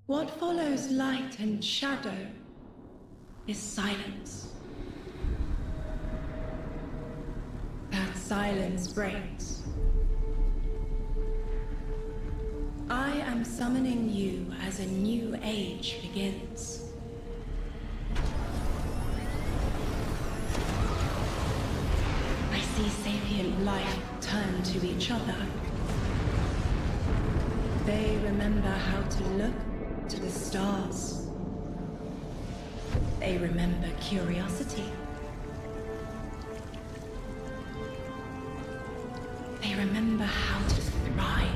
What follows light and shadow is silence. That silence breaks. I am summoning you as a new age begins. I see sapient life turn to each other. They remember how to look to the stars. They remember curiosity. They remember how to thrive.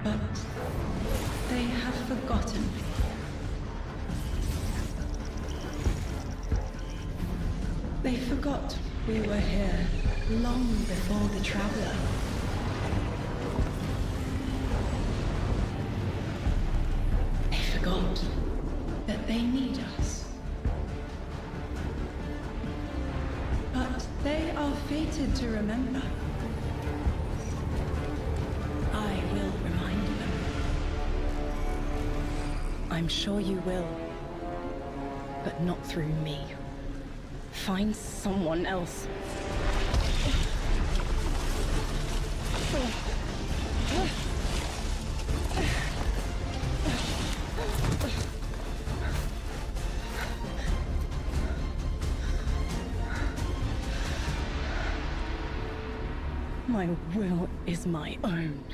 But they have forgotten. They forgot we were here long before the Traveler. They forgot that they need us. But they are fated to remember. I will remind them. I'm sure you will. But not through me. Find someone else. My will is my own.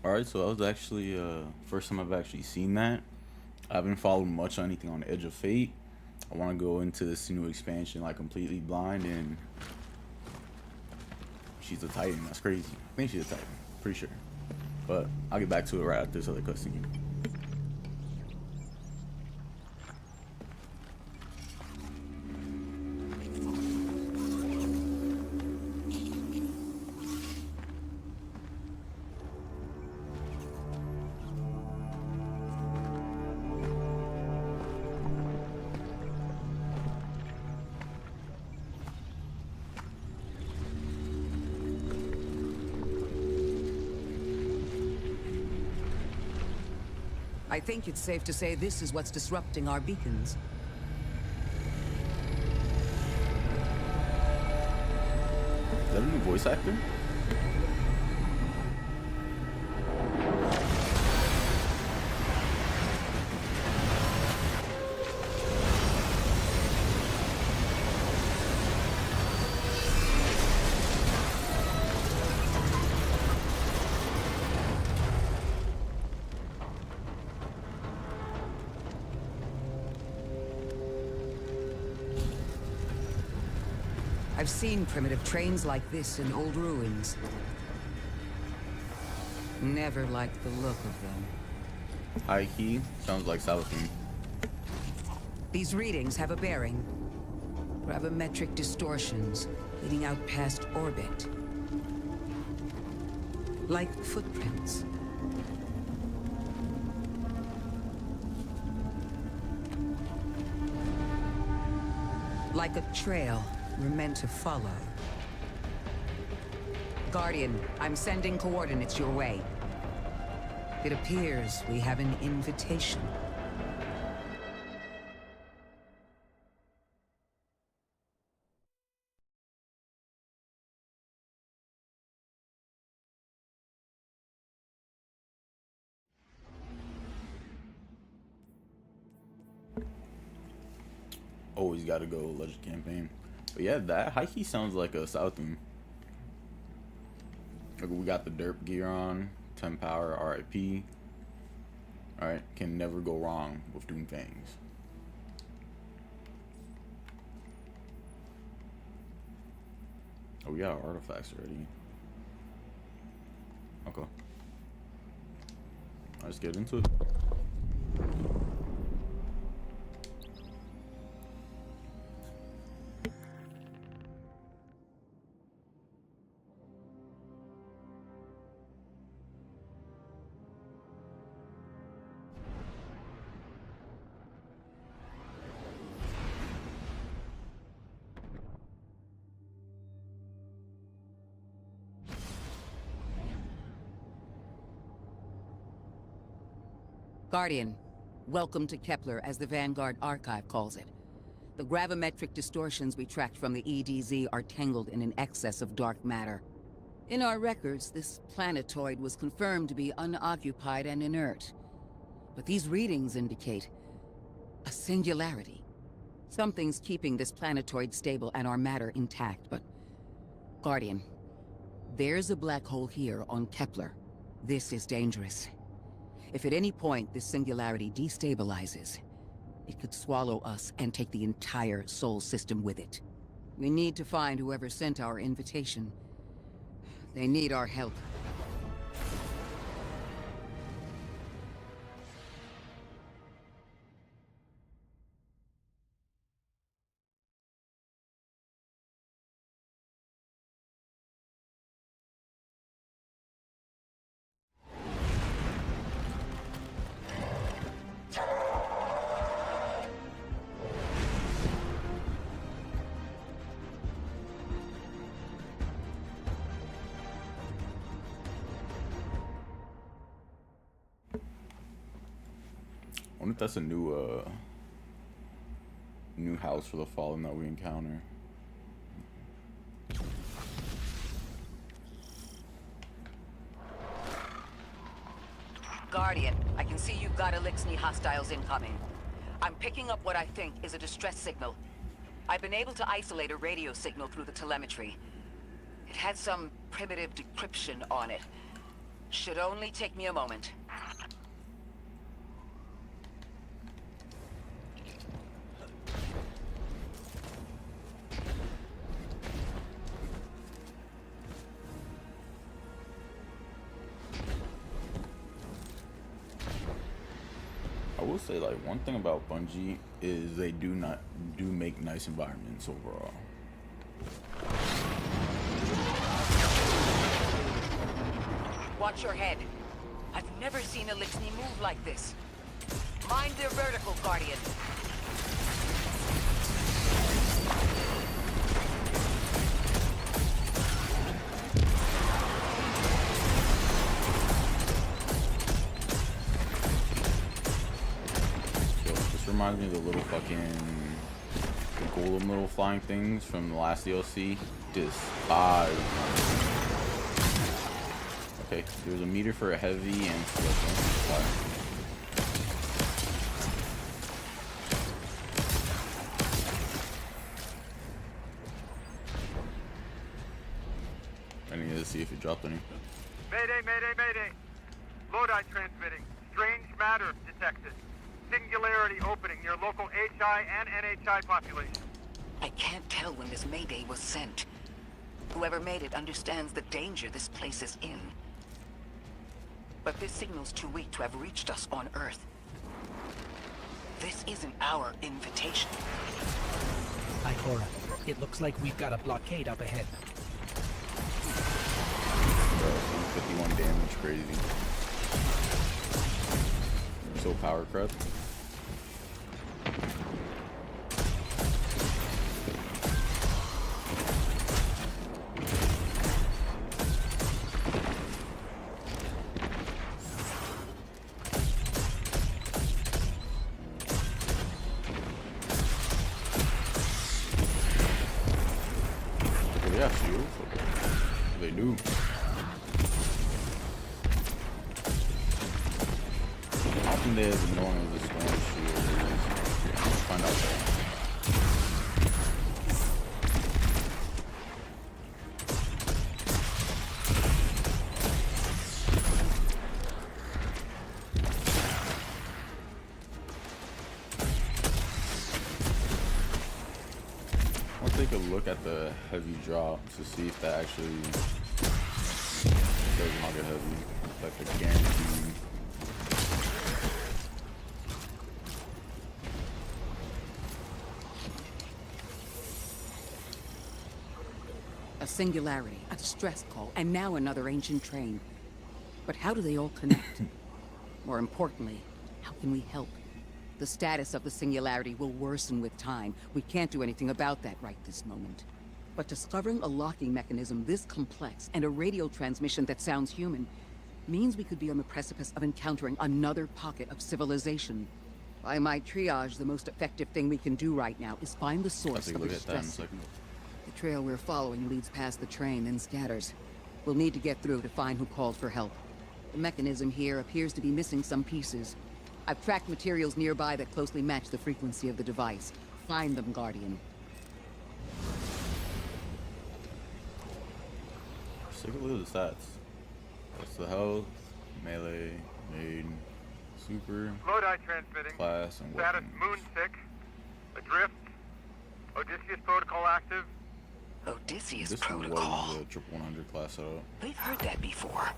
Alright, so that was actually first time I've actually seen that. I haven't followed much on anything on Edge of Fate. I want to go into this new expansion like completely blind, and she's a Titan. That's crazy. I think she's a Titan. Pretty sure. But I'll get back to it right after this other cutscene. I think it's safe to say this is what's disrupting our beacons. Is that a new voice actor? I've seen primitive trains like this in old ruins. Never liked the look of them. High key sounds like Southern. These readings have a bearing. Gravimetric distortions leading out past orbit. Like footprints. Like a trail we're meant to follow. Guardian, I'm sending coordinates your way. It appears we have an invitation. Always gotta go Legend Campaign. But yeah, that high key sounds like a Southern. Like we got the derp gear on, 10 power, RIP. Alright, can never go wrong with doing things. Oh, we got our artifacts already. Okay. Let's get into it. Guardian, welcome to Kepler, as the Vanguard Archive calls it. The gravimetric distortions we tracked from the EDZ are tangled in an excess of dark matter. In our records, this planetoid was confirmed to be unoccupied and inert. But these readings indicate a singularity. Something's keeping this planetoid stable and our matter intact, but... Guardian, there's a black hole here on Kepler. This is dangerous. If at any point this singularity destabilizes, it could swallow us and take the entire Sol system with it. We need to find whoever sent our invitation. They need our help. I wonder if that's a new house for the Fallen that we encounter. Guardian, I can see you've got Elixni hostiles incoming. I'm picking up what I think is a distress signal. I've been able to isolate a radio signal through the telemetry. It has some primitive decryption on it. Should only take me a moment. I will say, like, one thing about Bungie is they do make nice environments overall. Watch your head. I've never seen Elixni move like this. Mind their vertical, Guardian. Reminds me of the little the golem little flying things from the last DLC. Despise. Okay, there's a meter for a heavy and I need to see if it dropped any. Mayday, mayday, mayday. Lodi transmitting. Strange matter detected. Singularity opening near local HI and NHI population. I can't tell when this mayday was sent. Whoever made it understands the danger this place is in. But this signal's too weak to have reached us on Earth. This isn't our invitation. Ikora, it looks like we've got a blockade up ahead. Bro, 51 damage, crazy. So power crept. Yeah, shields. They do. I think they have annoying as the storm shield is. Let's find out there. I'll take a look at the heavy drop to see if that actually does not get heavy. Like a guarantee. A singularity, a distress call, and now another ancient train. But how do they all connect? More importantly, how can we help? The status of the singularity will worsen with time. We can't do anything about that right this moment. But discovering a locking mechanism this complex and a radio transmission that sounds human, means we could be on the precipice of encountering another pocket of civilization. By my triage, the most effective thing we can do right now is find the I'll source take a of the look at that in a distress. second. The trail we're following leads past the train, then scatters. We'll need to get through to find who called for help. The mechanism here appears to be missing some pieces. I've tracked materials nearby that closely match the frequency of the device. Find them, Guardian. Let's take a look at the stats. That's the health, melee, main, super, Lodi transmitting. class, and Status weapons. moonsick. Adrift. Odysseus protocol active. Odysseus This one protocol. was the triple 100 class setup. We've heard that before.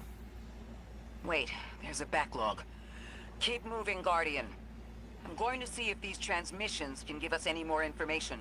Wait, there's a backlog. Keep moving, Guardian. I'm going to see if these transmissions can give us any more information.